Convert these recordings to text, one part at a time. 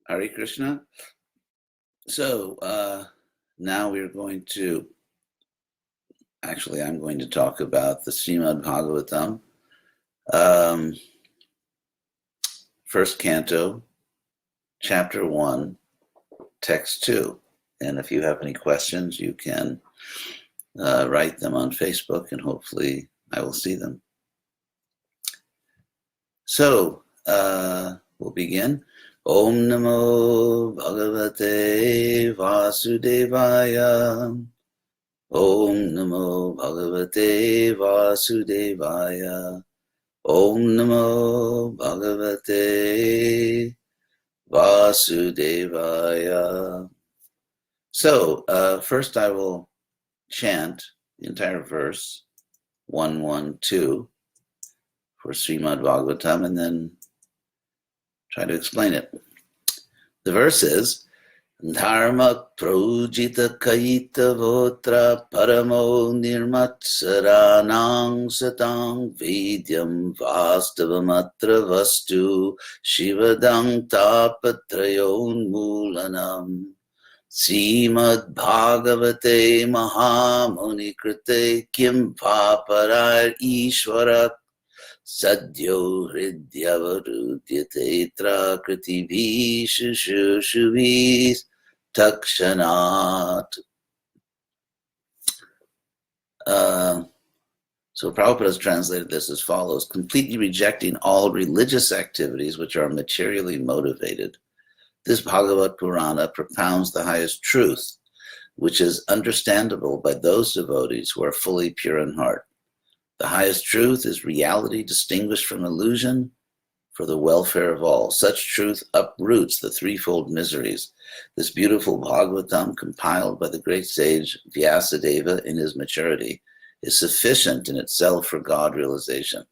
Hare Krishna. So now we're going to, I'm going to talk about the Srimad-Bhagavatam, first canto, chapter 1, text 2. And if you have any questions, you can write them on Facebook and hopefully I will see them. So we'll begin. Om Namo Bhagavate Vasudevaya. Om Namo Bhagavate Vasudevaya. Om Namo Bhagavate Vasudevaya. So first I will chant the entire verse 112 for Srimad-Bhagavatam and then try to explain it. The verse is dharma projita kaita votra paramo nirmatsaranang satang vidyam vastavamatra vastu shivadang tapatrayon mulanam Srimad-Bhagavate Mahamuni Krite Kim Paparar Ishvara Sadyo Hridyavarudyate Trakriti Shushuvis Takshanat. So Prabhupada has translated this as follows: completely rejecting all religious activities which are materially motivated. This Bhagavad Purana propounds the highest truth, which is understandable by those devotees who are fully pure in heart. The highest truth is reality distinguished from illusion for the welfare of all. Such truth uproots the threefold miseries. This beautiful Bhagavatam, compiled by the great sage Vyasadeva in his maturity, is sufficient in itself for God realization.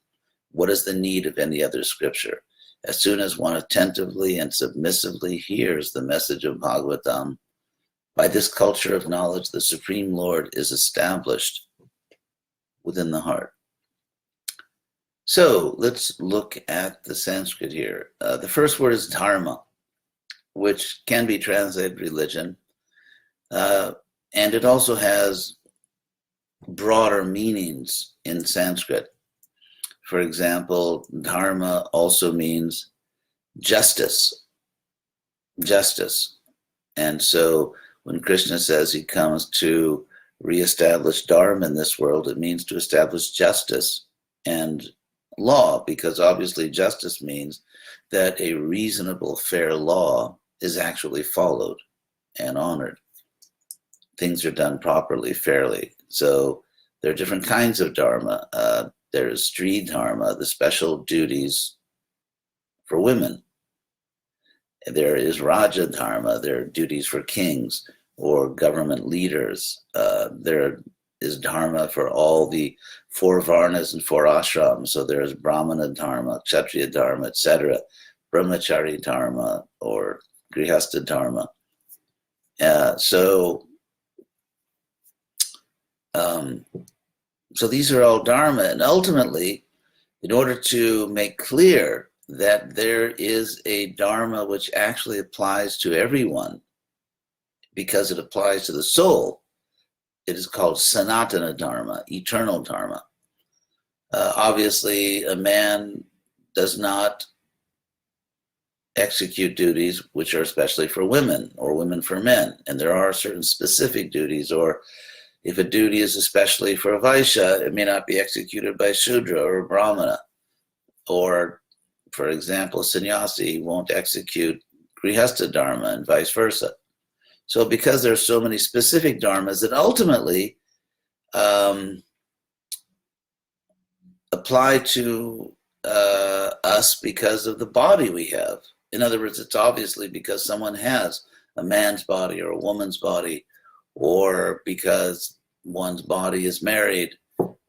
What is the need of any other scripture? As soon as one attentively and submissively hears the message of Bhagavatam, by this culture of knowledge, the Supreme Lord is established within the heart. So let's look at the Sanskrit here. The first word is dharma, which can be translated religion, and it also has broader meanings in Sanskrit. For example, dharma also means justice. And so when Krishna says he comes to reestablish dharma in this world, it means to establish justice and law, because obviously justice means that a reasonable, fair law is actually followed and honored. Things are done properly, fairly. So there are different kinds of dharma. There is Sri Dharma, the special duties for women. There is Raja Dharma, there are duties for kings or government leaders. There is Dharma for all the 4 Varnas and 4 ashrams. So there is Brahmana Dharma, Kshatriya Dharma, etc. Brahmachari Dharma or Grihastha Dharma. So these are all dharma, and ultimately, in order to make clear that there is a dharma which actually applies to everyone, because it applies to the soul, it is called Sanatana Dharma, eternal dharma. Obviously, a man does not execute duties which are especially for women or women for men, and there are certain specific duties, or if a duty is especially for a Vaishya, it may not be executed by Shudra or a Brahmana. Or, for example, a sannyasi won't execute Grihastha Dharma and vice versa. So because there are so many specific dharmas that ultimately apply to us because of the body we have. In other words, it's obviously because someone has a man's body or a woman's body, or because one's body is married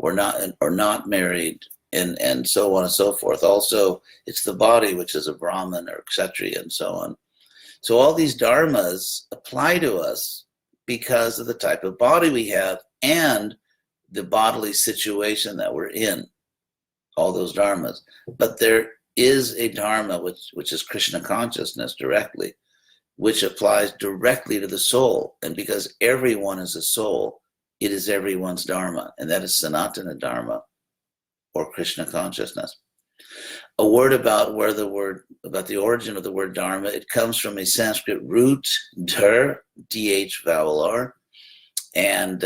or not married, and so on and so forth. Also, it's the body which is a Brahmin or Kshatriya and so on. So all these dharmas apply to us because of the type of body we have and the bodily situation that we're in, all those dharmas. But there is a dharma which is Krishna consciousness directly. which applies directly to the soul. And because everyone is a soul, it is everyone's dharma, and that is Sanatana dharma, or Krishna consciousness. A word about the origin of the word dharma. It comes from a Sanskrit root, dhar, dh vowel r, and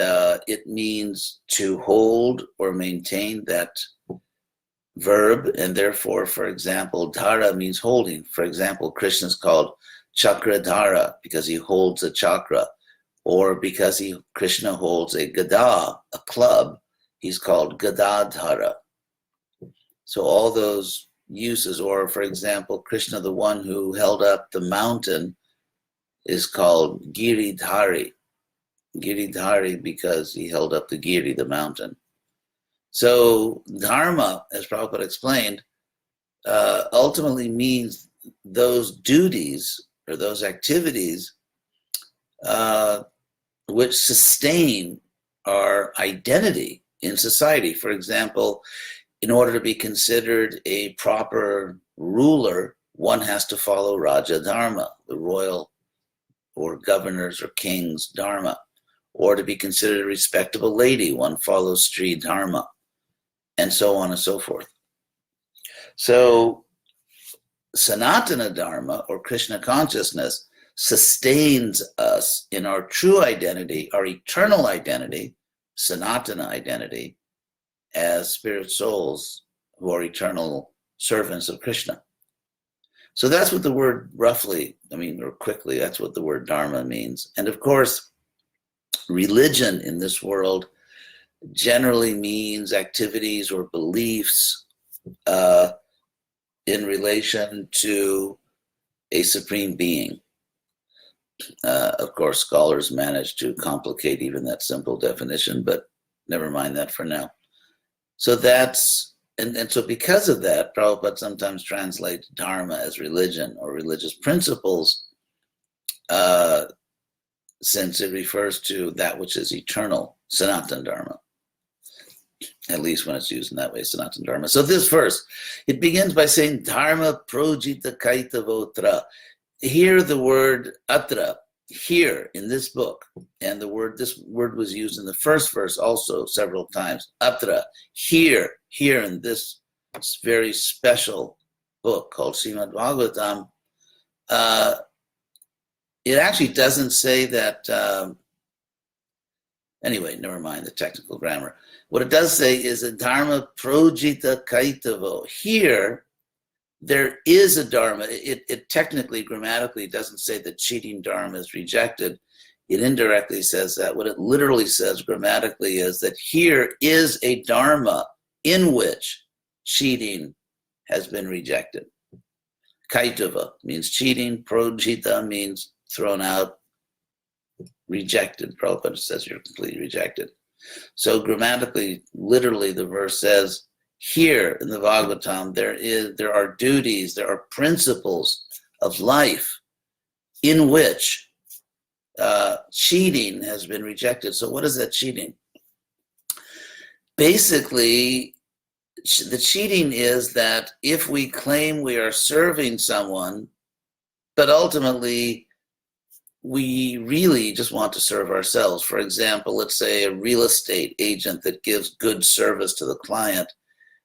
it means to hold or maintain that verb, and therefore, for example, dhara means holding. For example, Krishna is called Chakradhara because he holds a chakra, or because Krishna holds a gada, a club, he's called Gadadhara. So all those uses, or for example, Krishna, the one who held up the mountain, is called Giridhari. Giridhari because he held up the Giri, the mountain. So dharma, as Prabhupada explained, ultimately means those duties or those activities which sustain our identity in society. For example, in order to be considered a proper ruler, one has to follow Raja Dharma, the royal or governor's or king's dharma. Or to be considered a respectable lady, one follows Sri Dharma, and so on and so forth. So Sanatana Dharma, or Krishna consciousness, sustains us in our true identity, our eternal identity, Sanatana identity, as spirit souls who are eternal servants of Krishna. So that's what the word roughly, or quickly, that's what the word dharma means. And of course, religion in this world generally means activities or beliefs in relation to a supreme being. Of course, scholars manage to complicate even that simple definition, but never mind that for now. So that's, and so because of that, Prabhupada sometimes translates dharma as religion or religious principles, since it refers to that which is eternal, Sanatana Dharma, at least when it's used in that way, Sanatana Dharma. So this verse, it begins by saying, Dharma projita kaitavotra. Here the word atra, here in this book, and this word was used in the first verse also several times, atra, here in this very special book called Srimad-Bhagavatam. It actually doesn't say that, anyway, never mind the technical grammar. What it does say is a dharma projita kaitavo. Here, there is a dharma. It technically, grammatically, doesn't say that cheating dharma is rejected. It indirectly says that. What it literally says grammatically is that here is a dharma in which cheating has been rejected. Kaitava means cheating. Projita means thrown out, rejected. Prabhupada says you're completely rejected. So grammatically, literally, the verse says, here in the Bhagavatam, there are duties, there are principles of life in which cheating has been rejected. So what is that cheating? Basically, the cheating is that if we claim we are serving someone, but ultimately we really just want to serve ourselves. For example, let's say a real estate agent that gives good service to the client,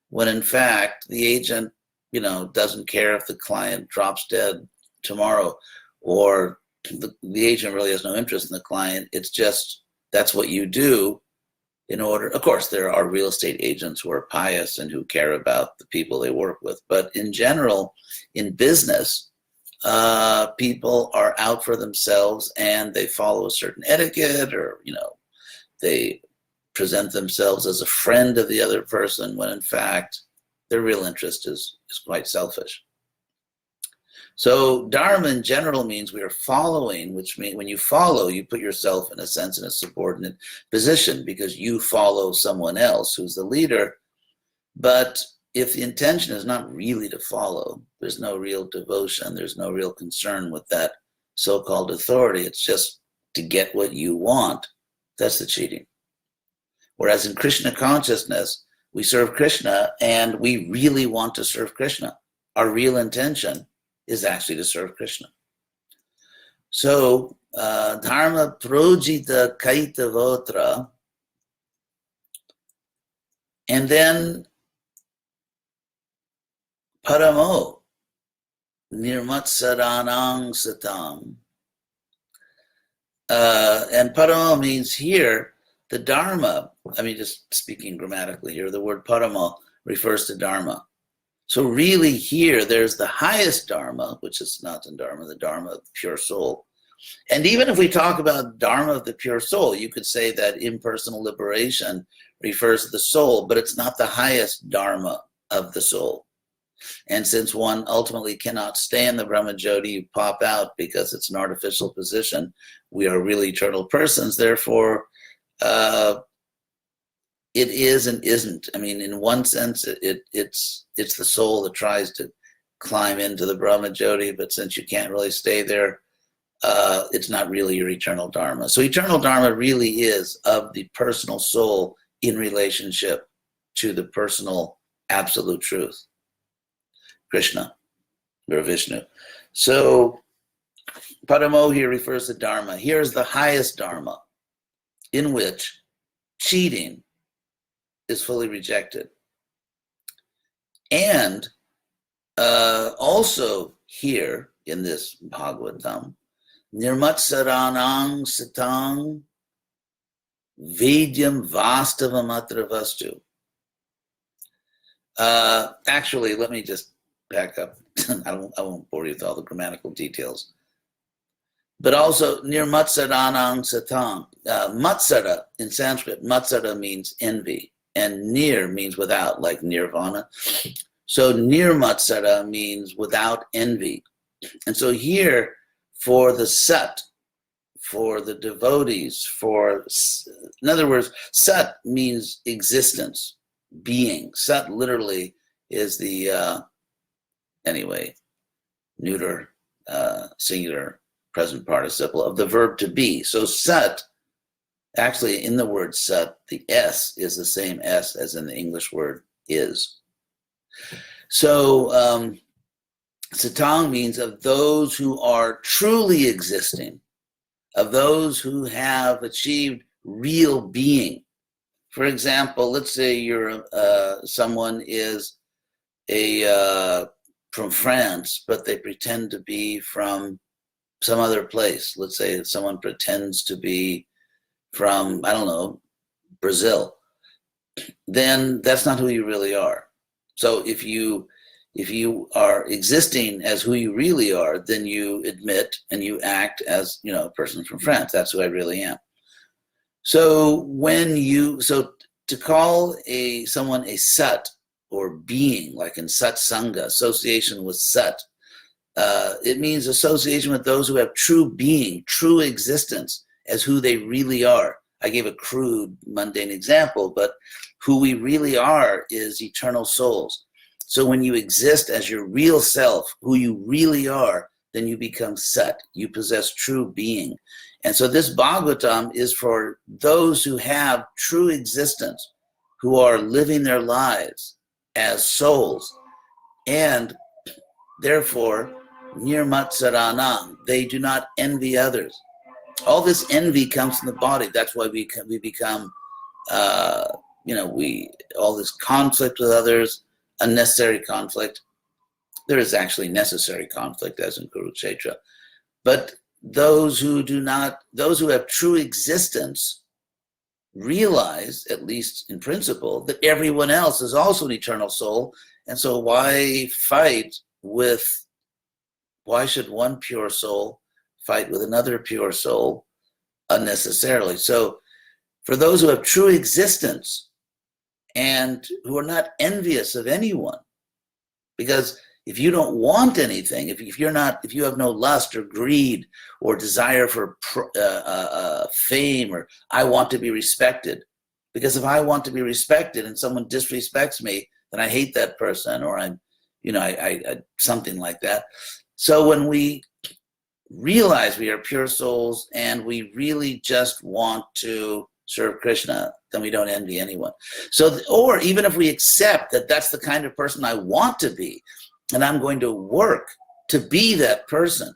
when in fact the agent, doesn't care if the client drops dead tomorrow, or the agent really has no interest in the client. It's just, that's what you do in order. Of course, there are real estate agents who are pious and who care about the people they work with. But in general, in business, people are out for themselves and they follow a certain etiquette, or, they present themselves as a friend of the other person when in fact their real interest is quite selfish. So dharma in general means we are following, which means when you follow, you put yourself in a sense in a subordinate position because you follow someone else who's the leader. But if the intention is not really to follow, there's no real devotion, there's no real concern with that so-called authority, it's just to get what you want, that's the cheating. Whereas in Krishna consciousness, we serve Krishna and we really want to serve Krishna. Our real intention is actually to serve Krishna. So, dharma projita kaita votra, and then paramo nirmatsaranang satam. And paramo means here, the dharma, I mean, just speaking grammatically here, the word paramo refers to dharma. So really here, there's the highest dharma, which is Sanatana dharma, the dharma of the pure soul. And even if we talk about dharma of the pure soul, you could say that impersonal liberation refers to the soul, but it's not the highest dharma of the soul. And since one ultimately cannot stay in the Brahmajyoti, you pop out because it's an artificial position. We are really eternal persons, therefore it is and isn't. I mean, in one sense, it's the soul that tries to climb into the Brahmajyoti, but since you can't really stay there, it's not really your eternal dharma. So eternal dharma really is of the personal soul in relationship to the personal absolute truth, Krishna or Vishnu. So paramo here refers to dharma. Here's the highest dharma in which cheating is fully rejected. And also here in this Bhagavatam, nirmatsaranang satang vedyam vastavam atra vastu. Actually, let me just back up. I won't bore you with all the grammatical details. But also nirmatsaranang satang. Matsara in Sanskrit, matsara means envy. And nir means without, like nirvana. So nirmatsara means without envy. And so here, for the sat, for the devotees, in other words, sat means existence, being. Sat literally is the, neuter, singular, present participle of the verb to be. So sat, actually, in the word sat, the S is the same S as in the English word is. So satang means of those who are truly existing, of those who have achieved real being. For example, let's say you're someone is from France, but they pretend to be from some other place. Let's say that someone pretends to be from, I don't know, Brazil, then that's not who you really are. So if you are existing as who you really are, then you admit and you act as, a person from France. That's who I really am. So to call someone a sat or being, like in satsanga, association with sat, it means association with those who have true being, true existence, as who they really are. I gave a crude, mundane example, but who we really are is eternal souls. So when you exist as your real self, who you really are, then you become sat. You possess true being. And so this Bhagavatam is for those who have true existence, who are living their lives as souls. And therefore, nirmatsaranam, they do not envy others. All this envy comes from the body. That's why we become, all this conflict with others, unnecessary conflict. There is actually necessary conflict, as in Kurukshetra. But those who have true existence realize, at least in principle, that everyone else is also an eternal soul. And so why should one pure soul fight with another pure soul unnecessarily? So for those who have true existence and who are not envious of anyone, because if you don't want anything, if you have no lust or greed or desire for fame, or I want to be respected, because if I want to be respected and someone disrespects me, then I hate that person, or I something like that. So when we realize we are pure souls and we really just want to serve Krishna, then we don't envy anyone. So, or even if we accept that that's the kind of person I want to be, and I'm going to work to be that person.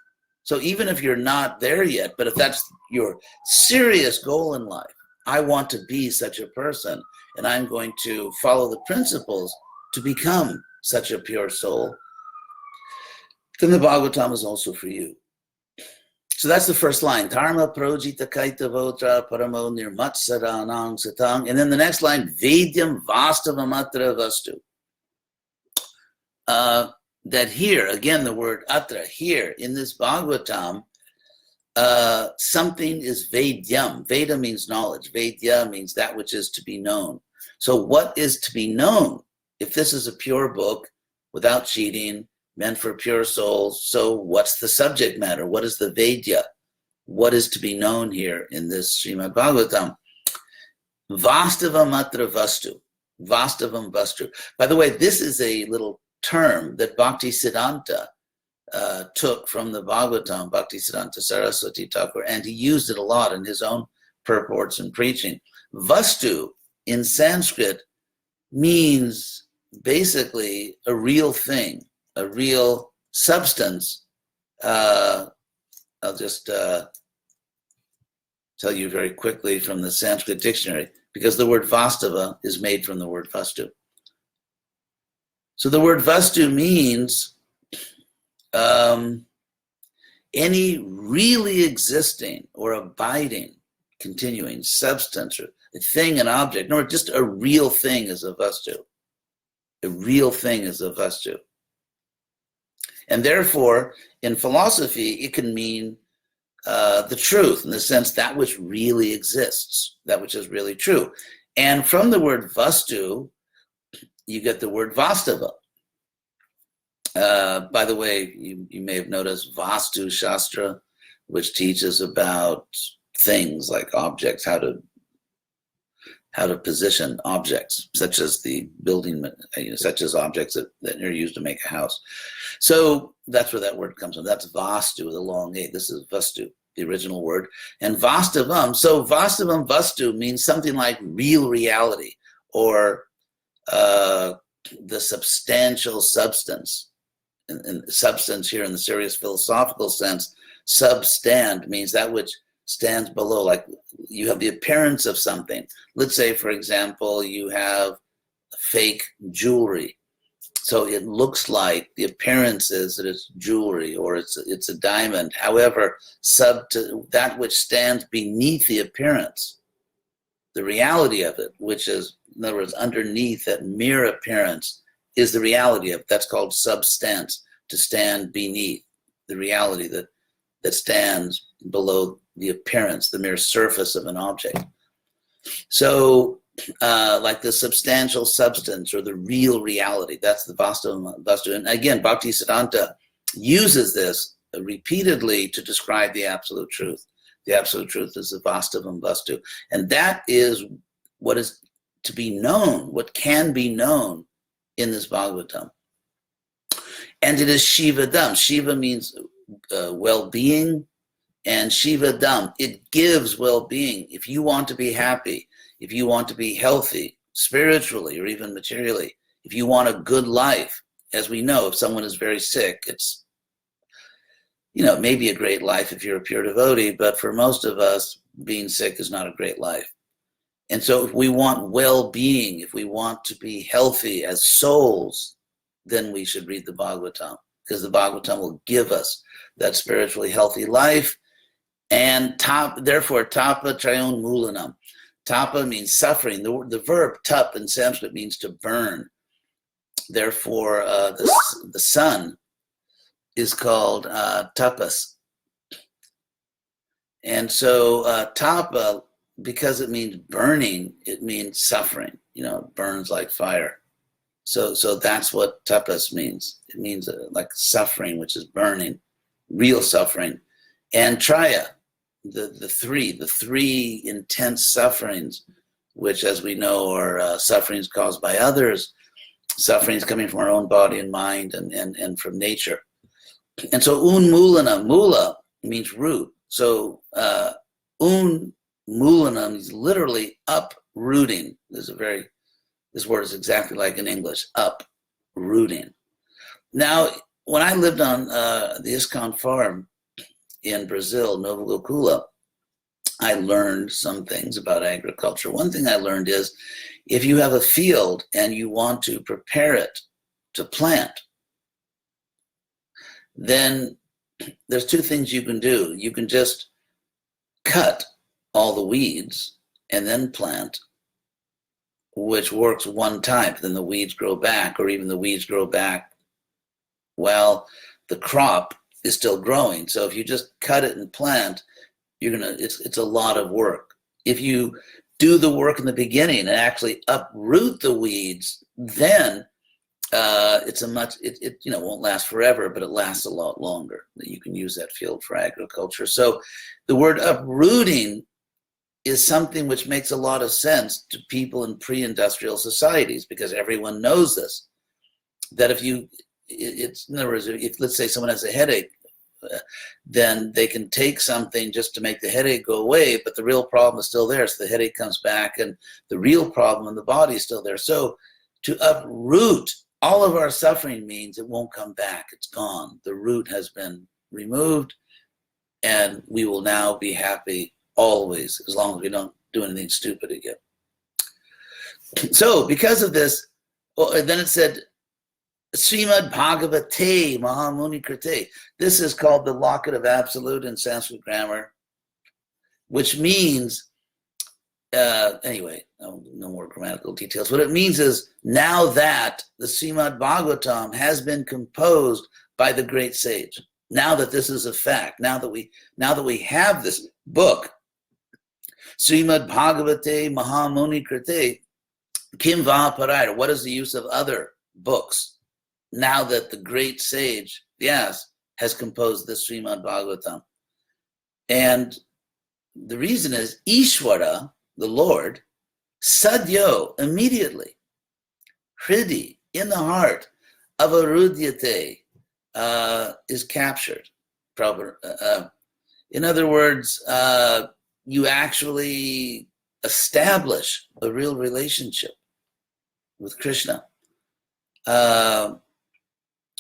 So even if you're not there yet, but if that's your serious goal in life, I want to be such a person, and I'm going to follow the principles to become such a pure soul, then the Bhagavatam is also for you. So that's the first line. Dharma projita kaita votra paramo nirmatsaranang satang. And then the next line, Vedyam vastavamatra vastu. That here, again, the word atra, here in this Bhagavatam, something is Vedyam. Veda means knowledge. Vedya means that which is to be known. So what is to be known? If this is a pure book, without cheating, meant for pure souls, so what's the subject matter? What is the Vedya? What is to be known here in this Srimad-Bhagavatam? Vastavam atra vastu. Vastavam vastu. By the way, this is a little term that Bhaktisiddhanta took from the Bhagavatam, Bhaktisiddhanta Saraswati Thakur, and he used it a lot in his own purports and preaching. Vastu in Sanskrit means basically a real thing, a real substance. I'll just tell you very quickly from the Sanskrit dictionary, because the word vastava is made from the word vastu. So the word vastu means any really existing or abiding, continuing substance, or a thing, an object, nor just a real thing is a vastu. A real thing is a vastu. And therefore, in philosophy, it can mean the truth, in the sense that which really exists, that which is really true. And from the word vastu, you get the word vastava. By the way, you may have noticed Vastu Shastra, which teaches about things like objects, how to position objects, such as the building, such as objects that are used to make a house. So that's where that word comes from. That's Vastu with a long A. This is Vastu, the original word. And Vastavam, so Vastavam Vastu means something like real reality, or the substantial substance. And substance here in the serious philosophical sense, substand means that which stands below, like you have the appearance of something. Let's say, for example, you have fake jewelry. So it looks like, the appearance is that it's jewelry or it's a diamond. However, that which stands beneath the appearance, the reality of it, which is, in other words, underneath that mere appearance, is the reality of it. That's called substance, to stand beneath the reality that stands below the appearance, the mere surface of an object. So like the substantial substance or the real reality, that's the Vastu. And again, Bhaktisiddhanta uses this repeatedly to describe the absolute truth. The absolute truth is the Vastavam Vastu. And that is what is to be known, what can be known in this Bhagavatam. And it is Shivadam. Shiva means well-being, and Shivadam, it gives well-being. If you want to be happy, if you want to be healthy, spiritually or even materially, if you want a good life, as we know, if someone is very sick, it's, it may be a great life if you're a pure devotee, but for most of us, being sick is not a great life. And so if we want well-being, if we want to be healthy as souls, then we should read the Bhagavatam, because the Bhagavatam will give us that spiritually healthy life. And therefore, tapa trayon mulanam. Tapa means suffering. The verb tap in Sanskrit means to burn. Therefore, the sun is called tapas. And so tapa, because it means burning, it means suffering. It burns like fire. So that's what tapas means. It means like suffering, which is burning, real suffering. And traya, the three intense sufferings, which, as we know, are sufferings caused by others, sufferings coming from our own body and mind and from nature. And so unmulana, mula means root. So unmulanam is literally uprooting. This word is exactly like in English, uprooting. Now, when I lived on the ISKCON farm, in Brazil, Nova Gokula, I learned some things about agriculture. One thing I learned is if you have a field and you want to prepare it to plant, then there's two things you can do. You can just cut all the weeds and then plant, which works one time. Then the weeds grow back, or even the weeds grow back while the crop is still growing. So if you just cut it and plant, it's a lot of work. If you do the work in the beginning and actually uproot the weeds, then it won't last forever, but it lasts a lot longer. You can use that field for agriculture. So the word uprooting is something which makes a lot of sense to people in pre-industrial societies, because everyone knows this, that in other words, if let's say someone has a headache, then they can take something just to make the headache go away, but the real problem is still there. So the headache comes back and the real problem in the body is still there. So to uproot all of our suffering means it won't come back. It's gone. The root has been removed, and we will now be happy always, as long as we don't do anything stupid again. So because of this, then it said, Srimad-Bhagavatam Mahamuni Krite. This is called the Locket of Absolute in Sanskrit grammar, which means, anyway, no more grammatical details. What it means is, now that the Srimad-Bhagavatam has been composed by the great sage, now that this is a fact, now that we have this book, Srimad-Bhagavatam Mahamuni Krite, Kim Va Parayana, what is the use of other books? Now that the great sage, Vyas, has composed the Srimad-Bhagavatam. And the reason is Ishvara, the Lord, sadyo, immediately, hridi, in the heart, avarudyate, is captured. In other words, you actually establish a real relationship with Krishna.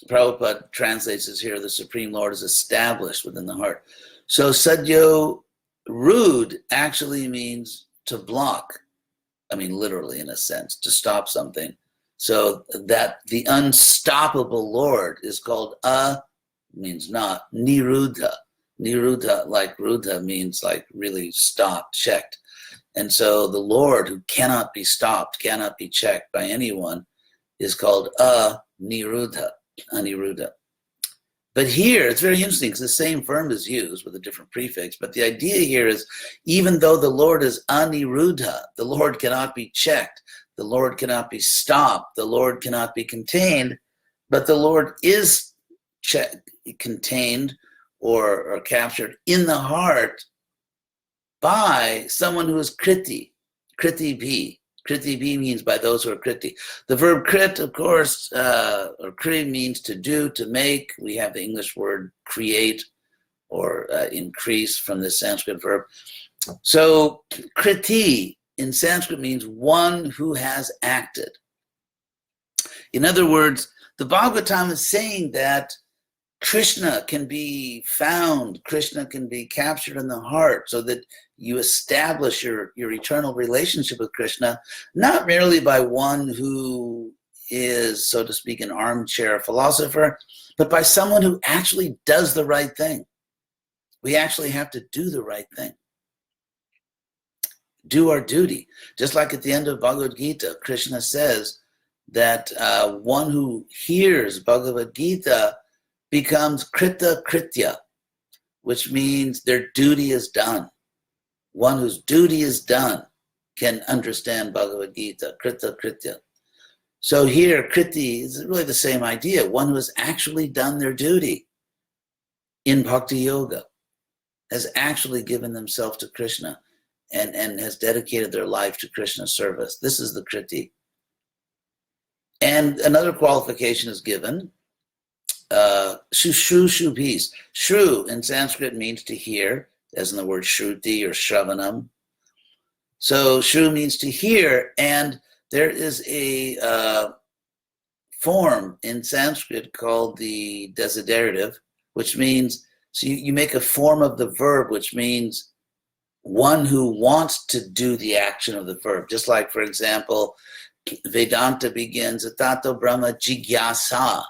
Prabhupada translates this here, the Supreme Lord is established within the heart. So sadyo rud actually means to block. I mean, literally, in a sense, to stop something. So that the unstoppable Lord is called means not, niruddha. Niruddha, like ruddha, means like really stopped, checked. And so the Lord, who cannot be stopped, cannot be checked by anyone, is called niruddha, aniruddha. But here, it's very interesting because the same form is used with a different prefix. But the idea here is, even though the Lord is aniruddha, the Lord cannot be checked, the Lord cannot be stopped, the Lord cannot be contained, but the Lord is contained or captured in the heart by someone who is kriti, kriti bhi. Kriti bhi means by those who are kriti. The verb krit, of course, or kri means to do, to make. We have the English word create or increase from the Sanskrit verb. So kriti in Sanskrit means one who has acted. In other words, the Bhagavatam is saying that Krishna can be found, Krishna can be captured in the heart, so that you establish your eternal relationship with Krishna, not merely by one who is, so to speak, an armchair philosopher, but by someone who actually does the right thing. We actually have to do the right thing. Do our duty. Just like at the end of Bhagavad Gita, Krishna says that one who hears Bhagavad Gita becomes krita kritya, which means their duty is done. One whose duty is done can understand Bhagavad Gita, krita kritya. So here, kriti is really the same idea. One who has actually done their duty in bhakti yoga, has actually given themselves to Krishna and has dedicated their life to Krishna's service. This is the kriti. And another qualification is given, shubhis. Shru in Sanskrit means to hear, as in the word shruti or shravanam. So shru means to hear, and there is a form in Sanskrit called the desiderative, which means So you make a form of the verb, which means one who wants to do the action of the verb. Just like, for example, Vedanta begins, Atato Brahma Jigyasa.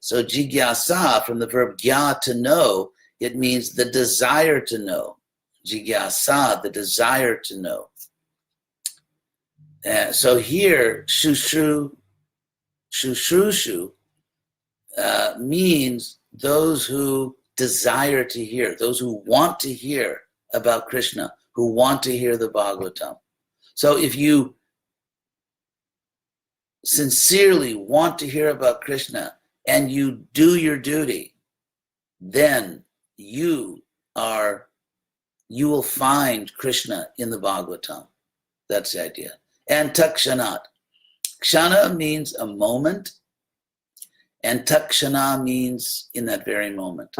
So Jigyasa, from the verb gya, to know, it means the desire to know. Jigyasa, the desire to know. So here, shushrushu means those who desire to hear, those who want to hear about Krishna, who want to hear the Bhagavatam. So if you sincerely want to hear about Krishna and you do your duty, then you will find Krishna in the Bhagavatam. That's the idea. And takshanat. Kshana means a moment, and takshana means in that very moment.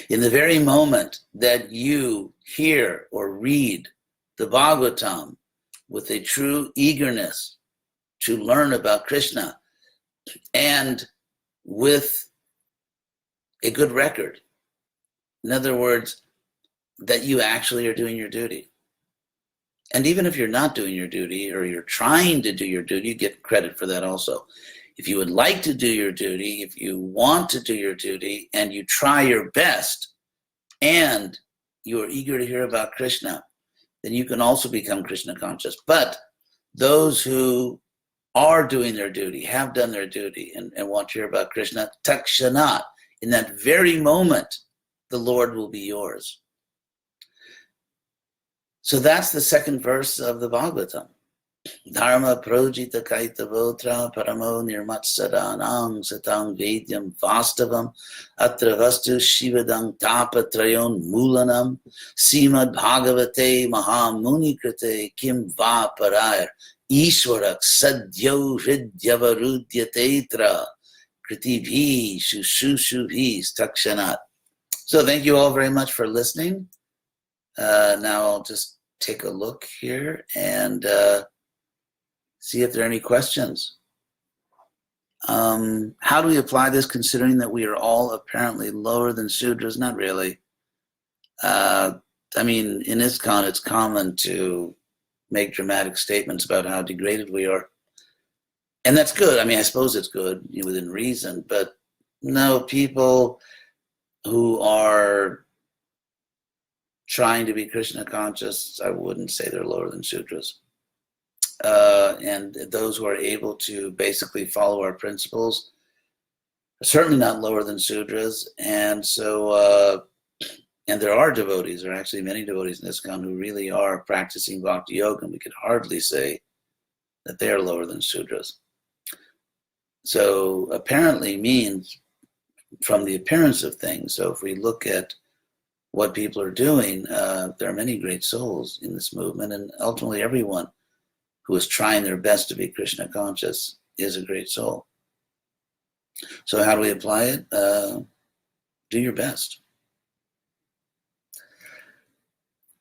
In the very moment that you hear or read the Bhagavatam with a true eagerness to learn about Krishna and with a good record, in other words, that you actually are doing your duty. And even if you're not doing your duty or you're trying to do your duty, you get credit for that also. If you would like to do your duty, if you want to do your duty and you try your best and you are eager to hear about Krishna, then you can also become Krishna conscious. But those who are doing their duty, have done their duty and want to hear about Krishna, takshanat, in that very moment, the Lord will be yours. So that's the second verse of the Bhagavatam. Dharma projita kaitavotra paramo nirmatsadanang satang vedyam vastavam atra vastu shivadang tapatrayon mulanam Srimad-Bhagavate mahamuni krite kim va parayar ishwarak sadyo hridyavarudyatatra kritivhi shushushuvi takshanat. So thank you all very much for listening. Now I'll just take a look here and see if there are any questions. How do we apply this considering that we are all apparently lower than Sudras? Not really. I mean, in ISKCON, it's common to make dramatic statements about how degraded we are. And that's good. I mean, I suppose it's good within reason, but no, people who are trying to be Krishna conscious, I wouldn't say they're lower than Sudras. And those who are able to basically follow our principles are certainly not lower than Sudras. And so, and there are devotees, there are actually many devotees in ISKCON who really are practicing Bhakti Yoga, and we could hardly say that they are lower than Sudras. So apparently means from the appearance of things. So if we look at what people are doing, there are many great souls in this movement, and ultimately everyone who is trying their best to be Krishna conscious is a great soul. So how do we apply it? Do your best.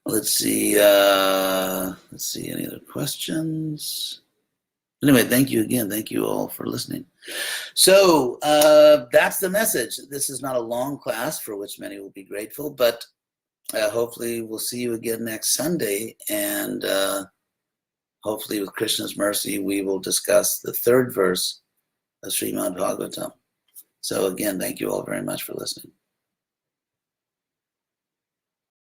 Let's see any other questions? Anyway, thank you again. Thank you all for listening. So that's the message. This is not a long class for which many will be grateful, but hopefully we'll see you again next Sunday, and hopefully with Krishna's mercy, we will discuss the third verse of Srimad-Bhagavatam. So again, thank you all very much for listening.